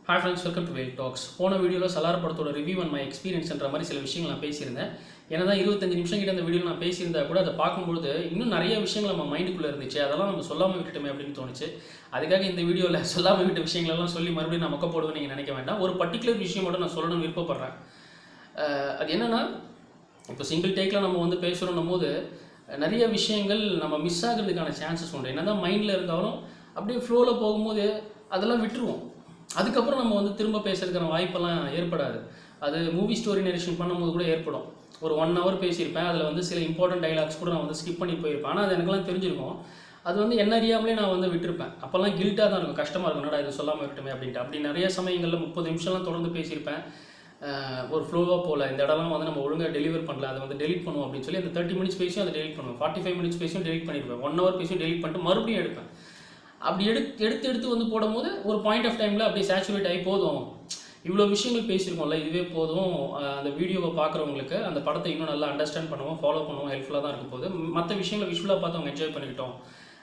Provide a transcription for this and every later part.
Hi friends, welcome to Whale Talks. போன வீடியோவில் சலார் படத்தோட ரிவ்யூ அண்ட் மை எக்ஸ்பீரியன்ஸ்ன்ற மாதிரி சில விஷயங்கள் நான் பேசியிருந்தேன். ஏன்னா 25 நிமிஷம் கிட்ட அந்த வீடியோவில் நான் பேசியிருந்தா கூட அதை பார்க்கும்போது இன்னும் நிறைய விஷயங்கள் நம்ம மைண்டுக்குள்ளே இருந்துச்சு. அதெல்லாம் நம்ம சொல்லாமல் விட்டுட்டோமே அப்படின்னு தோணுச்சு. அதுக்காக இந்த வீடியோவில் சொல்லாமல் விட்ட விஷயங்களெல்லாம் சொல்லி மறுபடியும் நான் மொக்க போடுவேன் நீங்கள் நினைக்க வேண்டாம். ஒரு பர்டிகுலர் விஷயம் மட்டும் நான் சொல்லணும்னு விருப்பப்படுறேன். அது என்னென்னா, இப்போ சிங்கிள் டேக்கில் நம்ம வந்து பேசுகிறோன்னும் போது நிறைய விஷயங்கள் நம்ம மிஸ் ஆகிறதுக்கான சான்சஸ் உண்டு. என்ன தான் மைண்டில் இருந்தாலும் அப்படியே ஃப்ளோவில் போகும்போது அதெல்லாம் விட்டுருவோம். அதுக்கப்புறம் நம்ம வந்து திரும்ப பேசுறதுக்கான வாய்ப்பெல்லாம் ஏற்படாது. அது மூவி ஸ்டோரி நரேஷன் பண்ணும்போது கூட ஏற்படும். ஒரு 1 hour பேசியிருப்பேன். அதில் வந்து சில இம்பார்ட்டன்ட் டைலாக்ஸ் கூட நான் வந்து ஸ்கிப் பண்ணி போயிருப்பேன். ஆனால் அது எனக்குலாம் தெரிஞ்சிருக்கும். அது வந்து என்ன அறியாமலே நான் வந்து விட்டுருப்பேன். அப்போல்லாம் கில்ட்டாக தான் இருக்கும், கஷ்டமாக இருக்கும், என்னடா இது சொல்லாமல் விட்டுமே அப்படின்ட்டு. அப்படி நிறைய சமயங்களில் 30 நிமிஷம்லாம் தொடர்ந்து பேசியிருப்பேன். ஒரு ஃப்ளோவாக போகல, இந்த இடம்லாம் வந்து நம்ம ஒழுங்காக டெலிவர் பண்ணல, அதை வந்து டெலிட் பண்ணுவோம் அப்படின்னு சொல்லி அந்த 30 மினிட்ஸ் பேசியும் அதை டெலிட் பண்ணுவேன். 45 மினிட்ஸ் பேசியும் டெலிட் பண்ணியிருப்பேன். 1 hour பேசியும் டெலிட் பண்ணிட்டு மறுபடியும் எடுப்பேன். அப்படி எடுத்து வந்து போடும்போது ஒரு பாயிண்ட் ஆஃப் டைமில் அப்படியே சேச்சுரேட் ஆகி போதும், இவ்வளோ விஷயங்கள் பேசியிருக்கோம்ல, இதுவே போதும், அந்த வீடியோவை பார்க்குறவங்களுக்கு அந்த படத்தை இன்னும் நல்லா அண்டர்ஸ்டாண்ட் பண்ணுவோம், ஃபாலோ பண்ணுவோம், ஹெல்ப்ஃபுல்லாக தான் இருக்கும் போது மற்ற விஷயங்களை விஷுவலாக பார்த்து அவங்க என்ஜாய் பண்ணிக்கிட்டோம்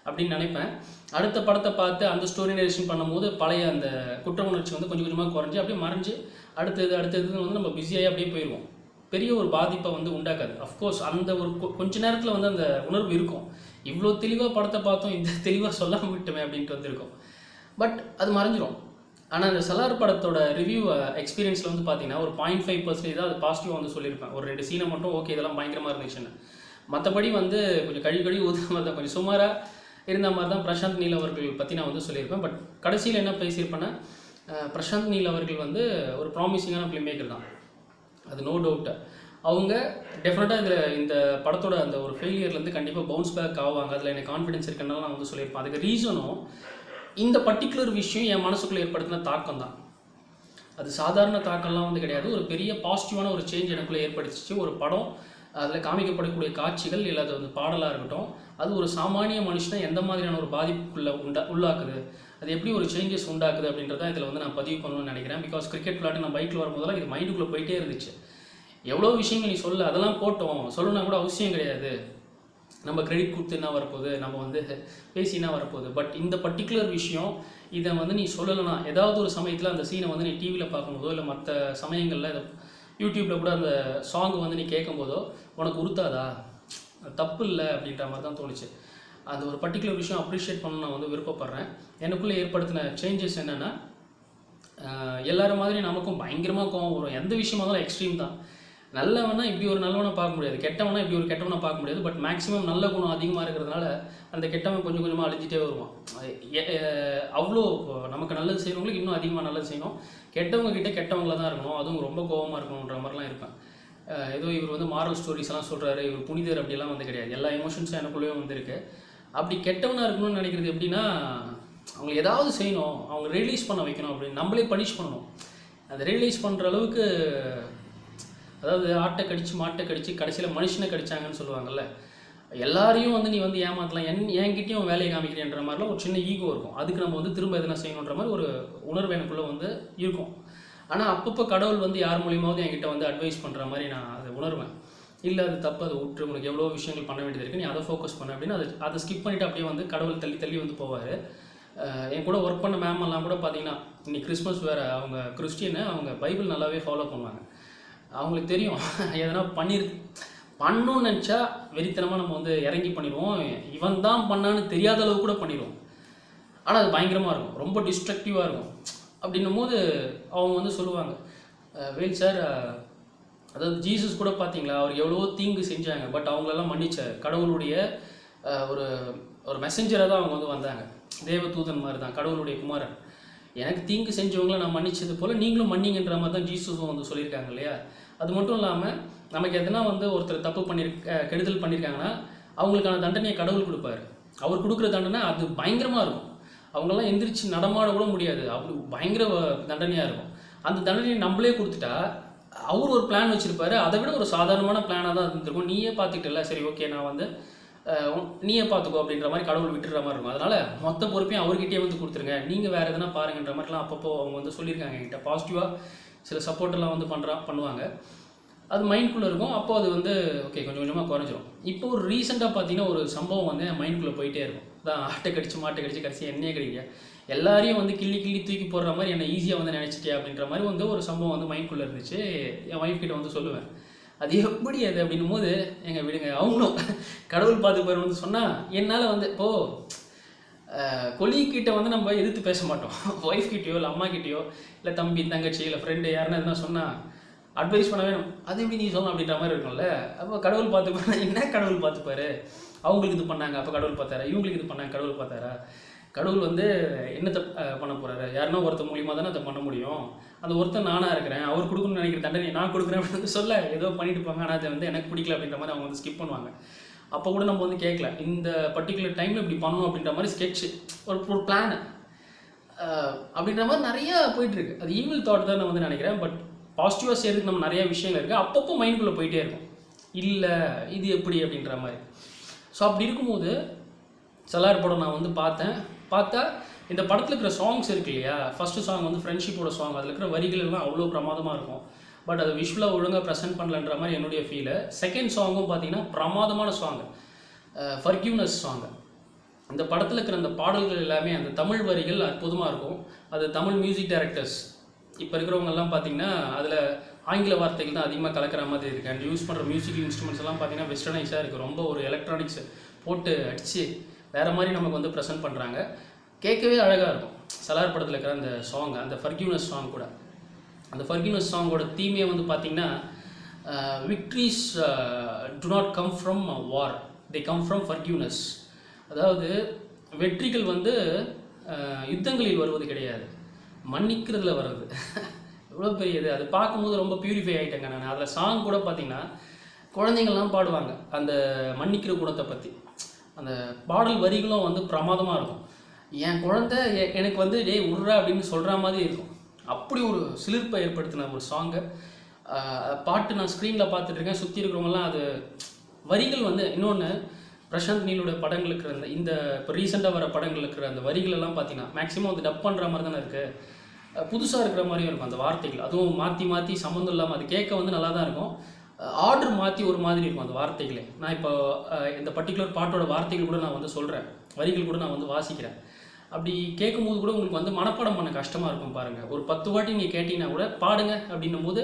அப்படின்னு நினைப்பேன். அடுத்த படத்தை பார்த்து அந்த ஸ்டோரி நரேஷன் பண்ணும்போது பழைய அந்த குற்ற உணர்ச்சி வந்து கொஞ்சம் கொஞ்சமாக குறைஞ்சி அப்படியே மறைஞ்சு அடுத்தது வந்து நம்ம பிஸியாகி அப்படியே போயிடுவோம். பெரிய ஒரு பாதிப்பை வந்து உண்டாக்காது. அஃப்கோர்ஸ் அந்த ஒரு கொஞ்ச நேரத்தில் வந்து அந்த உணர்வு இருக்கும், இவ்வளோ தெளிவாக படத்தை பார்த்தோம், இந்த தெளிவாக சொல்லாமல் விட்டுமே அப்படின்ட்டு வந்துருக்கும். பட் அது மறைஞ்சிரும். ஆனால் அந்த சலார் படத்தோட ரிவ்யூ எக்ஸ்பீரியன்ஸில் வந்து பார்த்தீங்கன்னா ஒரு 0.5% தான் அது பாசிட்டிவாக வந்து சொல்லியிருப்பேன். ஒரு 2 சீனை மட்டும் ஓகே இதெல்லாம் பயங்கரமாக இருந்துச்சுன்னு. மற்றபடி வந்து கொஞ்சம் கழுவி ஊதுற மாதிரி தான், கொஞ்சம் சுமாராக இருந்த மாதிரி தான் பிரசாந்த் நீல் அவர்கள் பற்றி நான் வந்து சொல்லியிருப்பேன். பட் கடைசியில் என்ன பேசியிருப்பேன்னா, பிரசாந்த் நீல் அவர்கள் வந்து ஒரு ப்ராமிசிங்கான ஃபிலிம் மேக்கர் தான், அது நோ டவுட்டு. அவங்க டெஃபினட்டாக இதில் இந்த படத்தோட அந்த ஒரு ஃபெயிலியர்லேருந்து கண்டிப்பாக பவுன்ஸ் பேக் ஆவாங்க, அதில் எனக்கு கான்ஃபிடன்ஸ் இருக்குன்னு நான் வந்து சொல்லியிருப்பேன். அதுக்கு ரீசனும் இந்த பர்டிகுலர் விஷயம் என் மனசுக்குள்ளே ஏற்படுத்தின தாக்கம் தான். அது சாதாரண தாக்கம்லாம் வந்து கிடையாது, ஒரு பெரிய பாசிட்டிவான ஒரு சேஞ்ச் எனக்குள்ளே ஏற்படுத்திச்சு. ஒரு படம், அதில் காமிக்கப்படக்கூடிய காட்சிகள் இல்லை அது வந்து பாடலாக இருக்கட்டும், அது ஒரு சாமானிய மனுஷனை எந்த மாதிரியான ஒரு பாதிப்புக்குள்ளே உள்ளாக்குது, அது எப்படி ஒரு சேஞ்சஸ் உண்டாக்குது அப்படின்றத இதில் வந்து நான் பதிவு பண்ணணும்னு நினைக்கிறேன். பிகாஸ் கிரிக்கெட் விளையாட்டு நான் பைக்கில் வரும்போதெல்லாம் இது மைண்டுக்குள்ளே போயிட்டே இருந்துச்சு. எவ்வளோ விஷயங்கள் நீ சொல்ல, அதெல்லாம் போட்டோம், சொல்லணும்னா கூட அவசியம் கிடையாது, நம்ம கிரெடிட் கொடுத்து என்ன வரப்போகுது, நம்ம வந்து பேசி என்ன வரப்போகுது. பட் இந்த பர்டிகுலர் விஷயம் இதை வந்து நீ சொல்லலைன்னா, ஏதாவது ஒரு சமயத்தில் அந்த சீனை வந்து நீ டிவியில் பார்க்கும்போதோ இல்லை மற்ற சமயங்களில் இதை யூடியூப்பில் கூட அந்த சாங் வந்து நீ கேட்கும்போதோ உனக்கு உறுத்தாதா, தப்பு இல்லை அப்படின்ற மாதிரி தான் தோணுச்சு. அந்த ஒரு பர்டிகுலர் விஷயம் அப்ரிஷியேட் பண்ண நான் வந்து விருப்பப்படுறேன். எனக்குள்ளே ஏற்படுத்தின சேஞ்சஸ் என்னென்னா, எல்லாரும் மாதிரி நமக்கும் பயங்கரமாக கோவம் வரும், எந்த விஷயமாக இருந்தாலும் எக்ஸ்ட்ரீம் தான். நல்லவனா இப்படி ஒரு நல்லவனை பார்க்க முடியாது, கெட்டவனா இப்படி ஒரு கெட்டவனை பார்க்க முடியாது. பட் மேக்ஸிமம் நல்ல குணம் அதிகமாக இருக்கிறதுனால அந்த கெட்டவன் கொஞ்சம் கொஞ்சமாக அழிஞ்சிட்டே வருவான். அவ்வளோ நமக்கு நல்லது செய்கிறவங்களுக்கு இன்னும் அதிகமாக நல்லது செய்யணும், கெட்டவங்க கிட்டே கெட்டவங்கள தான் இருக்கணும், அதுவும் ரொம்ப கோபமாக இருக்கணுன்ற மாதிரிலாம் இருப்பேன். ஏதோ இவர் வந்து மாரல் ஸ்டோரிஸ் எல்லாம் சொல்கிறாரு, இவர் புனிதர் அப்படிலாம் வந்து கிடையாது. எல்லா எமோஷன்ஸும் எனக்குள்ளேயும் வந்துருக்கு. அப்படி கெட்டவனாக இருக்கணும்னு நினைக்கிறது எப்படின்னா, அவங்க ஏதாவது செய்யணும், அவங்க ரியலைஸ் பண்ண வைக்கணும், அப்படின்னு நம்மளே பனிஷ் பண்ணணும். அதை ரியலைஸ் பண்ணுற அளவுக்கு, அதாவது ஆட்டை கடிச்சு மாட்டை கடிச்சு கடைசியில் மனுஷனை கடிச்சாங்கன்னு சொல்லுவாங்கள்ல, எல்லாரையும் வந்து நீ வந்து ஏமாற்றலாம், என்கிட்டையும் வேலையை காமிக்கிறேன்ற மாதிரிலாம் ஒரு சின்ன ஈகோ இருக்கும். அதுக்கு நம்ம வந்து திரும்ப எதனா செய்யணுன்ற மாதிரி ஒரு உணர்வு எனக்குள்ளே வந்து இருக்கும். ஆனால் அப்பப்போ கடவுள் வந்து யார் மூலியமாவது என்கிட்ட வந்து அட்வைஸ் பண்ணுற மாதிரி நான் அதை உணர்வேன். இல்லை அது தப்பு, அதை விட்டு, உனக்கு எவ்வளோ விஷயங்கள் பண்ண வேண்டியது இருக்குது, நீ அதை ஃபோக்கஸ் பண்ண அப்படின்னு அதை ஸ்கிப் பண்ணிவிட்டு அப்படியே வந்து கடவுள் தள்ளி வந்து போவார். என் கூட ஒர்க் பண்ண மேமெல்லாம் கூட பார்த்தீங்கன்னா, இன்னைக்கு கிறிஸ்மஸ் வேறு, அவங்க கிறிஸ்டியனு, அவங்க பைபிள் நல்லாவே ஃபாலோ பண்ணுவாங்க. அவங்களுக்கு தெரியும் எதனா பண்ணணும்னு நினச்சா வெறித்தனமாக நம்ம வந்து இறங்கி பண்ணிடுவோம், இவன் தான் பண்ணான்னு தெரியாத அளவு கூட பண்ணிடுவோம். ஆனால் அது பயங்கரமாக இருக்கும், ரொம்ப டிஸ்ட்ரக்டிவாக இருக்கும். அப்படின்னும் போது அவங்க வந்து சொல்லுவாங்க, வேல் சார், அதாவது ஜீசஸ் கூட பார்த்தீங்களா, அவர் எவ்வளோ தீங்கு செஞ்சாங்க, பட் அவங்களெல்லாம் மன்னிச்சார், கடவுளுடைய ஒரு ஒரு மெசஞ்சராக தான் அவங்க வந்து வந்தாங்க, தேவதூதன் மாதிரி தான், கடவுளுடைய குமாரன். எனக்கு தீங்கு செஞ்சவங்களை நான் மன்னிச்சது போல் நீங்களும் மன்னிங்கன்ற மாதிரி தான் ஜீசஸும் வந்து சொல்லியிருக்காங்க இல்லையா. அது மட்டும் இல்லாமல் நமக்கு எதனா வந்து ஒருத்தர் தப்பு கெடுதல் பண்ணியிருக்காங்கன்னா அவங்களுக்கான தண்டனையை கடவுள் கொடுப்பாரு. அவர் கொடுக்குற தண்டனை அது பயங்கரமாக இருக்கும், அவங்கெல்லாம் எந்திரிச்சு நடமாட கூட முடியாது, அப்படி பயங்கர தண்டனையாக இருக்கும். அந்த தண்டனையை நம்மளே கொடுத்துட்டா அவர் ஒரு பிளான் வச்சுருப்பாரு, அதை விட ஒரு சாதாரணமான பிளானாக தான் இருந்திருக்கும். நீயே பார்த்துக்கிட்டல, சரி ஓகே நான் வந்து நீயே பார்த்துக்கோ அப்படின்ற மாதிரி கடவுள் விட்டுற மாதிரி இருக்கும். அதனால் மொத்த பொறுப்பையும் அவர்கிட்டயே வந்து கொடுத்துருங்க, நீங்கள் வேறு எதனா பாருங்கன்ற மாதிரிலாம் அப்பப்போ அவங்க வந்து சொல்லியிருக்காங்க என்கிட்ட. பாசிட்டிவாக சில சப்போர்ட்டெல்லாம் வந்து பண்ணுவாங்க, அது மைண்ட்குள்ளே இருக்கும். அப்போது அது வந்து ஓகே கொஞ்சம் கொஞ்சமாக குறைஞ்சிரும். இப்போ ஒரு ரீசெண்டாக பார்த்தீங்கன்னா ஒரு சம்பவம் வந்து என் மைண்ட்குள்ளே போயிட்டே இருக்கும். தான் ஆட்டை கடிச்சு மாட்டை கடிச்சு கடைசி என்னையே கிடைக்க எல்லாரையும் வந்து கிள்ளி கிள்ளி தூக்கி போடுற மாதிரி என்னை ஈஸியாக வந்து நினச்சிட்டே அப்படின்ற மாதிரி வந்து ஒரு சம்பவம் வந்து மைண்ட்குள்ளே இருந்துச்சு. என் ஒய்ஃப் கிட்ட வந்து சொல்லுவேன், அது எப்படி அது அப்படின்னும் போது எங்கள் விடுங்க அவங்களும் கடவுள் பார்த்து போயிடணும்னு சொன்னால் என்னால் வந்து இப்போது கொலிக்கிட்ட வந்து நம்ம எதிர்த்து பேச மாட்டோம். ஒய்ஃப் கிட்டேயோ இல்லை அம்மா கிட்டேயோ இல்லை தம்பி தங்கச்சி இல்லை ஃப்ரெண்டு யாருன்னா எதுனா சொன்னால் அட்வைஸ் பண்ண வேணும், அது எப்படி நீ சொல்லணும் அப்படின்ற மாதிரி இருக்கும்ல. அப்போ கடவுள் பார்த்துப்பாரு, என்ன கடவுள் பார்த்துப்பாரு, அவங்களுக்கு இது பண்ணாங்க அப்போ கடவுள் பார்த்தாரா, இவங்களுக்கு இது பண்ணாங்க கடவுள் பார்த்தாரா, கடவுள் வந்து என்னத்தை பண்ண போகிறாரு, யாருன்னா ஒருத்தர் மூலியமாக தானே அதை பண்ண முடியும், அந்த ஒருத்தர் நானாக இருக்கிறேன், அவர் கொடுக்கணும்னு நினைக்கிற தண்டனை நான் கொடுக்குறேன் அப்படின்னு சொல்ல ஏதோ பண்ணிட்டு இருப்பாங்க. ஆனால் அதை வந்து எனக்கு பிடிக்கல அப்படின்ற மாதிரி அவங்க வந்து ஸ்கிப் பண்ணுவாங்க. அப்போ கூட நம்ம வந்து கேட்கல, இந்த பர்டிகுலர் டைமில் இப்படி பண்ணணும் அப்படின்ற மாதிரி ஸ்கெட்சு ஒரு பிளானு அப்படின்ற மாதிரி நிறையா போயிட்டுருக்கு. அது ஈவில் தாட் தான் நான் வந்து நினைக்கிறேன். பட் பாசிட்டிவாக செய்கிறதுக்கு நம்ம நிறைய விஷயங்கள் இருக்குது. அப்பப்போ மைண்டுக்குள்ளே போயிட்டே இருக்கும், இல்லை இது எப்படி அப்படின்ற மாதிரி. ஸோ அப்படி இருக்கும்போது சலார் படம் நான் வந்து பார்த்தா இந்த படத்தில் இருக்கிற சாங்ஸ் இருக்கு இல்லையா, ஃபஸ்ட்டு சாங் வந்து ஃப்ரெண்ட்ஷிப்போட சாங், அதில் இருக்கிற வரிகள் எல்லாம் அவ்வளோ பிரமாதமாக இருக்கும். பட் அதை விஷுவலாக ஒழுங்காக ப்ரெசென்ட் பண்ணலன்ற மாதிரி என்னுடைய ஃபீலு. செகண்ட் சாங்கும் பார்த்தீங்கன்னா பிரமாதமான சாங்கு, ஃபர்கிவ்னஸ் சாங்கு. இந்த படத்தில் இருக்கிற அந்த பாடல்கள் எல்லாமே அந்த தமிழ் வரிகள் அற்புதமாக இருக்கும். அது தமிழ் மியூசிக் டைரக்டர்ஸ் இப்போ இருக்கிறவங்கெல்லாம் பார்த்தீங்கன்னா அதில் ஆங்கில வார்த்தைகள் தான் அதிகமாக கலக்கிற மாதிரி இருக்குது. அண்ட் யூஸ் பண்ணுற மியூசிக்கல் இன்ஸ்ட்ருமெண்ட்ஸ் எல்லாம் பார்த்தீங்கன்னா வெஸ்டர்னைஸாக இருக்குது. ரொம்ப ஒரு எலக்ட்ரானிக்ஸ் போட்டு அடித்து வேறு மாதிரி நமக்கு வந்து ப்ரெசென்ட் பண்ணுறாங்க. கேட்கவே அழகாக இருக்கும். சலார் படத்தில் இருக்கிற அந்த சாங், அந்த ஃபர்கிவ்னஸ் சாங் கூட, அந்த ஃபர்கிவ்னஸ் சாங்கோட தீமே வந்து பார்த்திங்கன்னா victories to not come from war, they come from forgiveness. அதாவது வெற்றிகள் வந்து யுத்தங்களில் வருவது கிடையாது, மன்னிக்கிறதுல வர்றது. எவ்வளோ பெரிய இது, அது பார்க்கும்போது ரொம்ப பியூரிஃபை ஆகிட்டேங்க நான். அதில் சாங் கூட பார்த்திங்கன்னா குழந்தைங்கள்லாம் பாடுவாங்க அந்த மன்னிக்கிற குணத்தை பற்றி. அந்த பாடல் வரிகளும் வந்து பிரமாதமாக இருக்கும். என் குழந்தை எனக்கு வந்து டே உர்றா அப்படின்னு சொல்கிற மாதிரி இருக்கும். அப்படி ஒரு சிலிர்ப்பை ஏற்படுத்தின ஒரு சாங்கு. பாட்டு நான் ஸ்க்ரீனில் பார்த்துட்ருக்கேன், சுற்றி இருக்கிறவங்கலாம் அது வரிகள் வந்து இன்னொன்று பிரசாந்த் நீலோட படங்களுக்கு இருந்த இந்த இப்போ ரீசெண்டாக வர படங்கள் இருக்கிற அந்த வரிகளெல்லாம் பார்த்தீங்கன்னா மேக்ஸிமம் வந்து டப் பண்ணுற மாதிரி தானே இருக்குது, புதுசாக இருக்கிற மாதிரியும் இருக்கும் அந்த வார்த்தைகள். அதுவும் மாற்றி மாற்றி சம்மந்தம் இல்லாமல் அது கேட்க வந்து நல்லா தான் இருக்கும். ஆர்டர் மாற்றி ஒரு மாதிரி இருக்கும் அந்த வார்த்தைகளே. நான் இப்போ இந்த பர்டிகுலர் பாட்டோட வார்த்தைகள் கூட நான் வந்து சொல்கிறேன், வரிகள் கூட நான் வந்து வாசிக்கிறேன். அப்படி கேட்கும்போது கூட உங்களுக்கு வந்து மனப்பாடம் பண்ண கஷ்டமாக இருக்கும் பாருங்கள். ஒரு 10 வாட்டி நீங்கள் கேட்டிங்கன்னா கூட பாடுங்க அப்படின்னும் போது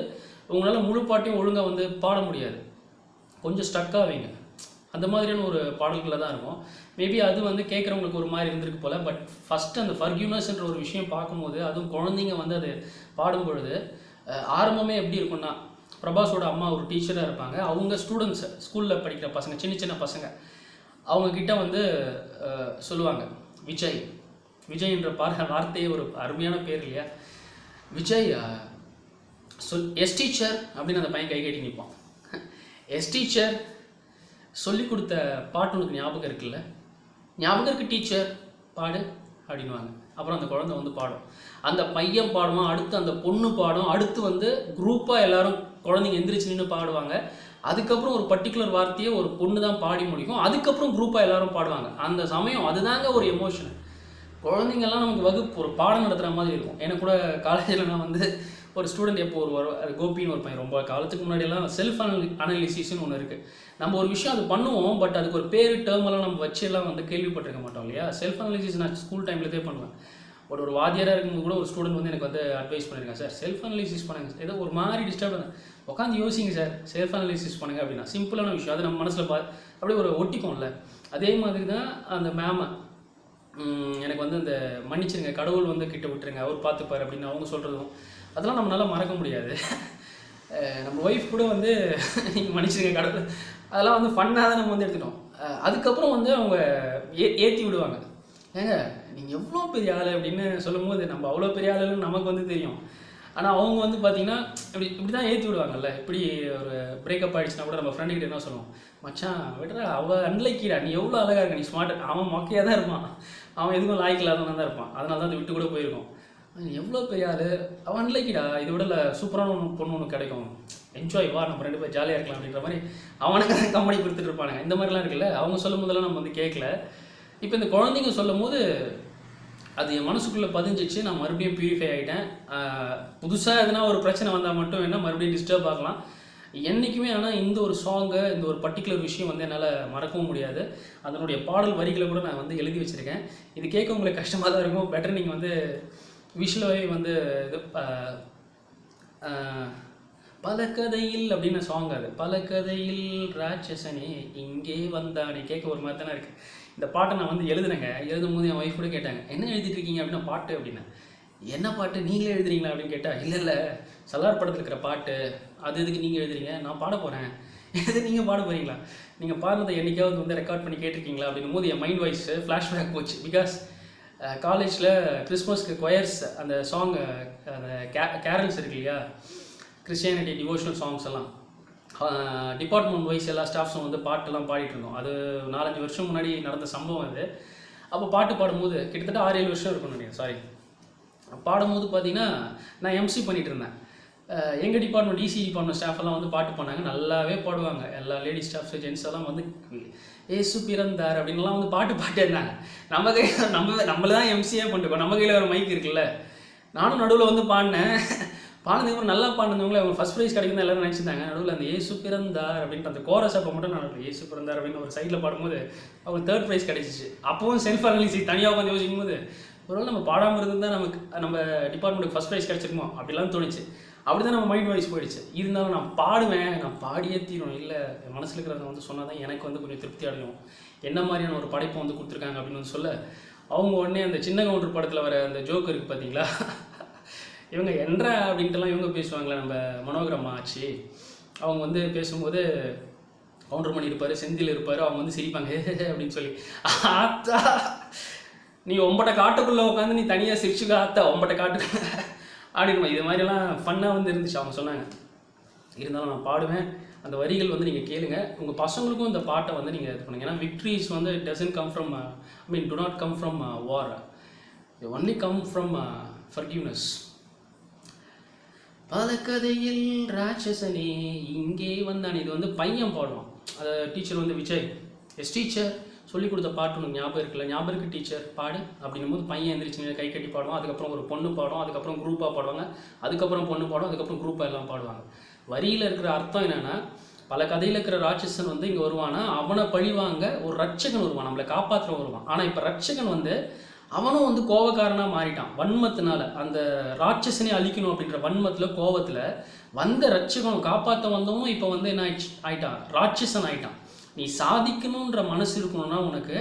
உங்களால் முழு பாட்டையும் ஒழுங்காக வந்து பாட முடியாது, கொஞ்சம் ஸ்டக்காக வைங்க. அந்த மாதிரியான ஒரு பாடல்களில் தான் இருக்கும். மேபி அது வந்து கேட்குறவங்களுக்கு ஒரு மாதிரி இருந்திருக்கு போல். பட் ஃபஸ்ட்டு அந்த ஃபர்கிவ்னஸ்ன்ற ஒரு விஷயம் பார்க்கும்போது, அதுவும் குழந்தைங்க வந்து அது பாடும்பொழுது ஆரம்பமே எப்படி இருக்குன்னா, பிரபாஸோட அம்மா ஒரு டீச்சராக இருப்பாங்க, அவங்க ஸ்டூடெண்ட்ஸு ஸ்கூலில் படிக்கிற பசங்க, சின்ன சின்ன பசங்க, அவங்கக்கிட்ட வந்து சொல்லுவாங்க, விஜய்ன்ற வார்த்தையே ஒரு அருமையான பேர் இல்லையா, விஜய் எஸ் டீச்சர் அப்படின்னு அந்த பையன் கை கட்டி நிற்பான். எஸ் டீச்சர் சொல்லி கொடுத்த பாட்டு உனக்கு ஞாபகம் இருக்குல்ல, ஞாபகம் இருக்குது டீச்சர் பாடு அப்படின்வாங்க. அப்புறம் அந்த குழந்தை வந்து பாடும், அந்த பையன் பாடுவான், அடுத்து அந்த பொண்ணு பாடும், அடுத்து வந்து குரூப்பாக எல்லாரும் குழந்தைங்க எந்திரிச்சு நின்று பாடுவாங்க. அதுக்கப்புறம் ஒரு பர்டிகுலர் வார்த்தையை ஒரு பொண்ணு தான் பாடி முடிக்கும், அதுக்கப்புறம் குரூப்பாக எல்லாரும் பாடுவாங்க. அந்த சமயம் அதுதாங்க ஒரு எமோஷன். குழந்தைங்கள்லாம் நமக்கு வகுப்பு ஒரு பாடம் நடத்துகிற மாதிரி இருக்கும். எனக்கு கூட காலேஜில் நான் வந்து ஒரு ஸ்டூடெண்ட் எப்போ அது கோபின்னு ஒரு பையன், ரொம்ப காலத்துக்கு முன்னாடியெல்லாம் செல்ஃப் அனாலிசிஸ்ன்னு ஒன்று இருக்குது. நம்ம ஒரு விஷயம் அது பண்ணுவோம், பட் அதுக்கு ஒரு பேர் டேர்மெல்லாம் நம்ம வச்செல்லாம் வந்து கேள்விப்பட்டிருக்க மாட்டோம் இல்லையா. செல்ஃப் அனாலிசிஸ் நான் ஸ்கூல் டைம்லேயே பண்ணுவேன். ஒரு வாத்தியாராக இருக்கும்போது கூட ஒரு ஸ்டூடெண்ட் வந்து எனக்கு வந்து அட்வைஸ் பண்ணியிருக்கேன், சார் செல்ஃப் அனாலிசிஸ் பண்ணுங்கள், ஏதோ ஒரு மாதிரி டிஸ்டர்ப் பண்ண உட்காந்து யோசிங்க சார், செல்ஃப் அனாலிசிஸ் பண்ணுங்கள் அப்படின்னா. சிம்பிளான விஷயம், அது நம்ம மனசில் அப்படியே ஒரு ஒட்டிக்கும்ல. அதே மாதிரி தான் அந்த மேமை எனக்கு வந்து இந்த மன்னிச்சிருங்க, கடவுள் வந்து கிட்ட விட்டுருங்க, அவர் பார்த்துப்பார் அப்படின்னு அவங்க சொல்கிறதும் அதெல்லாம் நம்மளால் மறக்க முடியாது. நம்ம ஒய்ஃப் கூட வந்து நீங்கள் மன்னிச்சிருங்க கடவுள், அதெல்லாம் வந்து ஃபன்னாக தான் நம்ம வந்து எடுத்துட்டோம். அதுக்கப்புறம் வந்து அவங்க ஏற்றி விடுவாங்க, ஏங்க நீங்கள் எவ்வளோ பெரிய ஆள் அப்படின்னு சொல்லும் போது நம்ம அவ்வளோ பெரிய ஆளுன்னு நமக்கு வந்து தெரியும். ஆனால் அவங்க வந்து பார்த்திங்கன்னா இப்படி தான் ஏற்றி விடுவாங்கல்ல. இப்படி ஒரு பிரேக்கப் ஆகிடுச்சுன்னா கூட நம்ம ஃப்ரெண்டுக்கிட்ட என்ன சொல்லுவோம், மச்சான் விடுறா அவள் அன்லைக்கிடா, நீ எவ்வளோ அழகாக இருக்க, நீ ஸ்மார்ட், அவன் மொக்கையாக தான் இருப்பான், அவன் எதுவும் லாய்க்கில்லாதவன் தான் இருப்பான், அதனால தான் அது விட்டு கூட போயிருக்கோம். எவ்வளோ பெரிய ஆள், அவன் அன்லைக்கிடா, இதை விட சூப்பரான பொண்ணு ஒன்று கிடைக்கும், என்ஜாய் வா, நம்ம 2 பேர் ஜாலியாக இருக்கலாம் அப்படின்ற மாதிரி அவனுக்கு தான் கம்பெனி கொடுத்துட்டு இருப்பானுங்க. இந்த மாதிரிலாம் இருக்குல்ல, அவங்க சொல்லும் போதெல்லாம் நம்ம வந்து கேட்கல. இப்போ இந்த குழந்தைங்க சொல்லும் போது அது என் மனசுக்குள்ளே பதிஞ்சிச்சு. நான் மறுபடியும் பியூரிஃபை ஆகிட்டேன். புதுசாக எதுனா ஒரு பிரச்சனை வந்தால் மட்டும் என்ன மறுபடியும் டிஸ்டர்ப் ஆகலாம். என்றைக்குமே. ஆனால் இந்த ஒரு சாங்கை, இந்த ஒரு பர்டிகுலர் விஷயம் வந்து என்னால் மறக்கவும் முடியாது. அதனுடைய பாடல் வரிகளை கூட நான் வந்து எழுதி வச்சுருக்கேன். இது கேட்க உங்களுக்கு கஷ்டமாக தான் இருக்கும். பெட்டர் நீங்கள் வந்து விஷுவலாகவே வந்து இது பல கதையில் அப்படின்னு சாங். அது பல கதையில் ராட்சசனே இங்கே வந்தானே கேட்க ஒரு மாதிரி தானே இருக்குது. இந்த பாட்டை நான் வந்து எழுதுனேங்க. எழுதும் போது என் ஒய்ஃப் கூட கேட்டாங்க, என்ன எழுதிட்டு இருக்கீங்க அப்படின்னா பாட்டு அப்படின்னா. என்ன பாட்டு நீங்களே எழுதுறீங்களா அப்படின்னு கேட்டால், இல்லை சலார் படத்தில் இருக்கிற பாட்டு, அது எதுக்கு நீங்கள் எழுதுறீங்க, நான் பாட போகிறேன், எது நீங்கள் பாட போகிறீங்களா, நீங்கள் பாடுறதை என்றைக்காவது வந்து ரெக்கார்ட் பண்ணி கேட்டிருக்கீங்களா அப்படின்னும் போது என் மைண்ட் வாய்ஸ் ஃப்ளாஷ்பேக் போச்சு. பிகாஸ் காலேஜில் கிறிஸ்மஸ்க்கு கொயர்ஸ் அந்த சாங், அந்த கேரல்ஸ் இருக்கு இல்லையா, கிறிஸ்டியானிட்டி டிவோஷனல் சாங்ஸ் எல்லாம் டிபார்ட்மெண்ட் வைஸ் எல்லா ஸ்டாஃப்ஸும் வந்து பாட்டெல்லாம் பாடிட்டு இருந்தோம். அது 4-5 வருஷம் முன்னாடி நடந்த சம்பவம் அது. அப்போ பாட்டு பாடும்போது கிட்டத்தட்ட 6-7 வருஷம் இருக்கும்னு நினைக்கிறேன். சாரி, பாடும்போது பார்த்தீங்கன்னா நான் எம்சி பண்ணிகிட்டு இருந்தேன். எங்கள் டிபார்ட்மெண்ட் இசி டிபார்ட்மெண்ட் ஸ்டாஃபெல்லாம் வந்து பாட்டு பாடினாங்க, நல்லாவே பாடுவாங்க. எல்லா லேடிஸ் ஸ்டாஃப்ஸு ஜென்ஸ் எல்லாம் வந்து ஏசு பிறந்தார் அப்படின்லாம் வந்து பாட்டு இருந்தாங்க. நம்ம கையில் நம்மள தான் எம்சியே பண்ணிட்டுருக்கோம், நம்ம கையில் ஒரு மைக் இருக்குல்ல. நானும் நடுவில் வந்து பாடினேன். பாடினதுக்கப்புறம் நல்லா பாடினவங்களே அவங்க ஃபஸ்ட் ப்ரைஸ் கிடைக்குன்னு எல்லாரும் நினச்சிருந்தாங்க. நடுவில் அந்த ஏசு பிறந்தார் அப்படின்ட்டு அந்த கோரஸ் அப்போ மட்டும் நான் ஏசு பிறந்தார் அப்படின்னு ஒரு சைடில் பாடும்போது அவங்க 3rd ப்ரைஸ் கிடைச்சிச்சு. அப்போவும் செல்ஃப் அனலிசிஸ் தனியாக உட்காந்து யோசிக்கும் போது ஒருவேளை நம்ம பாடாமல் இருந்தால் நமக்கு நம்ம டிபார்ட்மெண்ட்டுக்கு ஃபஸ்ட் ப்ரைஸ் கிடச்சிருமோ அப்படிலாம் தோணுச்சு. அப்படி தான் நம்ம மைண்ட் வாய்ஸ் போயிடுச்சு. இருந்தாலும் நான் பாடுவேன், நான் பாடியே தீரும். இல்லை என் மனசில் இருக்கிறத வந்து சொன்னால் தான் எனக்கு வந்து கொஞ்சம் திருப்தி அடையும். என்ன மாதிரியான ஒரு படைப்பை வந்து கொடுத்துருக்காங்க அப்படின்னு வந்து சொல்ல, அவங்க உடனே அந்த சின்ன கவுண்டர் படத்தில் வர அந்த ஜோக் இருக்குது பார்த்தீங்களா, இவங்க என்ற அப்படின்ட்டுலாம் இவங்க பேசுவாங்களே, நம்ம மனோகரம்மா ஆச்சு, அவங்க வந்து பேசும்போது கவுண்டர்மணி இருப்பார், செந்தில் இருப்பார், அவங்க வந்து சிரிப்பாங்க அப்படின்னு சொல்லி, ஆத்தா நீ ஒம்பட்ட காட்டுக்குள்ளே உட்காந்து நீ தனியாக சிரிச்சுக்க ஆத்தா ஒம்பட்ட காட்டுக்குள்ள அப்படின்னு இது மாதிரிலாம் ஃபன்னாக வந்து இருந்துச்சு அவங்க சொன்னாங்க. இருந்தாலும் நான் பாடுவேன். அந்த வரிகள் வந்து நீங்கள் கேளுங்க, உங்கள் பசங்களுக்கும் இந்த பாட்டை வந்து நீங்கள் இது பண்ணுங்கள். ஏன்னா விக்ட்ரிஸ் வந்து doesn't come from to not come from war, only come from forgiveness. பல கதையில் ராட்சசனே இங்கே வந்தான். இது வந்து பையன் பாடுவான். அதை டீச்சர் வந்து விஜய், எஸ் டீச்சர் சொல்லிக் கொடுத்த பாட்டு ஒன்று ஞாபகம் இருக்குல்ல, ஞாபகம் இருக்குது டீச்சர் பாடு அப்படின்னும் போது பையன் எந்திரிச்சு கை கட்டி பாடுவான். அதுக்கப்புறம் ஒரு பொண்ணு பாடும், அதுக்கப்புறம் குரூப்பாக பாடுவாங்க, அதுக்கப்புறம் பொண்ணு பாடும், அதுக்கப்புறம் குரூப்பாக எல்லாம் பாடுவாங்க. வரியில் இருக்கிற அர்த்தம் என்னென்னா, பல கதையில் இருக்கிற ராட்சசன் வந்து இங்கே வருவானா, அவனை பழிவாங்க ஒரு ரட்சகன் வருவான், நம்மளை காப்பாற்ற வருவான். ஆனால் இப்போ ரட்சகன் வந்து அவனும் வந்து கோபக்காரனாக மாறிட்டான் வன்மத்தினால. அந்த ராட்சசனே அழிக்கணும் அப்படின்ற வன்மத்தில் கோபத்தில் வந்த ரட்சகனும் காப்பாற்ற வந்தவனும் இப்போ வந்து என்ன ஆயிட்டான், ராட்சசன் ஆயிட்டான். நீ சாதிக்கணுன்ற மனசு இருக்கணும்னா உனக்கு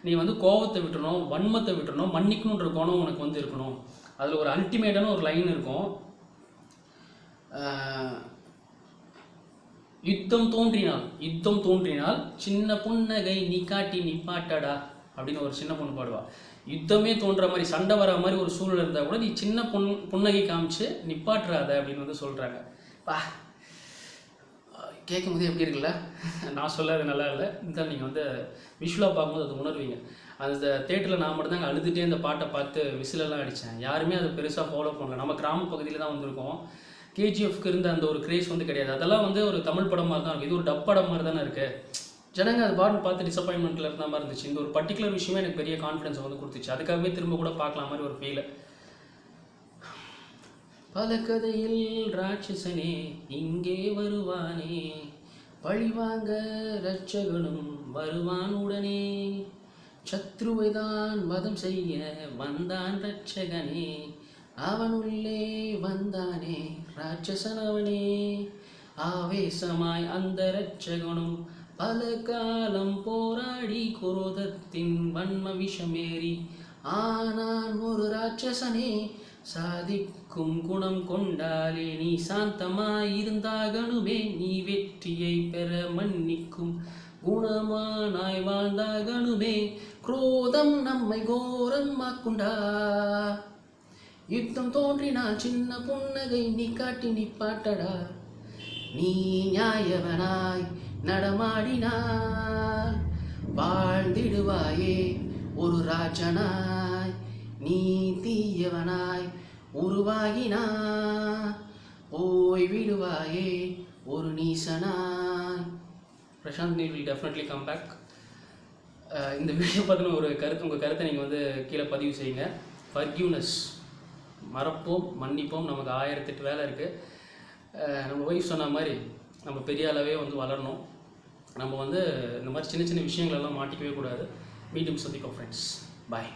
நீ வந்து கோபத்தை விட்டுறணும், வன்மத்தை விட்டுறணும், மன்னிக்கணுன்ற குணம் உனக்கு வந்து இருக்கணும். அதில் ஒரு அல்டிமேட்டான ஒரு லைன் இருக்கும், யுத்தம் தோன்றினால் சின்ன புன்னகை நீ காட்டி நிப்பாட்டடா அப்படின்னு ஒரு சின்ன பொண்ணு பாடுவா. யுத்தமே தோன்ற மாதிரி சண்டை வர மாதிரி ஒரு சூழ்நிலை இருந்தால் கூட நீ சின்ன புன்னகை காமிச்சு நிப்பாட்டுறாத அப்படின்னு வந்து சொல்கிறாங்க. கேட்கும் போது எப்படி இருக்குல்ல, நான் சொல்ல அது நல்லா இல்லை. இருந்தாலும் நீங்கள் வந்து விஷுவலாக பார்க்கும்போது அது உணர்வீங்க. அந்த தேட்டரில் நான் மட்டும் தாங்க அழுதுகிட்டே அந்த பாட்டை பார்த்து விசிலெல்லாம் அடித்தேன். யாருமே அதை பெருசாக ஃபாலோ பண்ணல. நம்ம கிராம பகுதியில் தான் வந்திருக்கோம். கேஜிஎஃப்க்கு இருந்த அந்த ஒரு கிரேஸ் வந்து கிடையாது. அதெல்லாம் வந்து ஒரு தமிழ் படம் மாதிரி தான் இருக்குது. இது ஒரு டப் படம் மாதிரி தானே இருக்குது. ஜனங்க அது பாட்டு பார்த்து டிசப்பாயின்மெண்ட்டில் இருந்த மாதிரி இருந்துச்சு. இந்த ஒரு பர்டிகுலர் விஷயமே எனக்கு பெரிய கான்ஃபிடன்ஸ் வந்து கொடுத்துச்சு. அதுக்காகவே திரும்ப கூட பார்க்கலாம் மாதிரி ஒரு ஃபீல். பல கதையில் ராட்சசனே இங்கே வருவானே, பழிவாங்க ரட்சகனும் வருவான் உடனே, சத்ருவை தான் வதம் செய்ய வந்தான் ரட்சகனே, அவனுள்ளே வந்தானே ராட்சசன் அவனே, ஆவேசமாய் அந்த ரட்சகனும் பல காலம் போராடி குரோதத்தின் வன்ம விஷமேறி ஆனான் ஒரு ராட்சசனே, சாதிக்கும் குணம் கொண்டாலே நீ சாந்தமாயிருந்தாகணுமே, நீ வெற்றியை பெற மன்னிக்கும் குணமானாய் வாழ்ந்தாகணுமே, குரோதம் நம்மை கோரமாக்குண்டா, யுத்தம் தோன்றினால் சின்ன புன்னகை நீ காட்டி நிப்பாட்டடா, நீ நியாயவனாய் நடமாடினாய் வாழ்ந்திடுவாயே ஒரு ராஜனாய், நீ தீயவனாய் உருவாகினா போய் விடுவாயே ஒரு நீசனாய். Prashanth Neel will definitely come back. இந்த வீடியோ பற்றின ஒரு கருத்து, உங்கள் கருத்தை நீங்கள் வந்து கீழே பதிவு செய்யுங்க. ஃபர்கிவ்னஸ், மறப்போம் மன்னிப்போம். நமக்கு 1008 வேலை இருக்குது. நம்ம ஒய்ஃப் சொன்ன மாதிரி நம்ம பெரிய அளவே வந்து வளரணும். நம்ம வந்து இந்த மாதிரி சின்ன சின்ன விஷயங்களெல்லாம் மாட்டிக்கவே கூடாது. மீண்டும் சந்திப்போம் ஃப்ரெண்ட்ஸ். பாய்.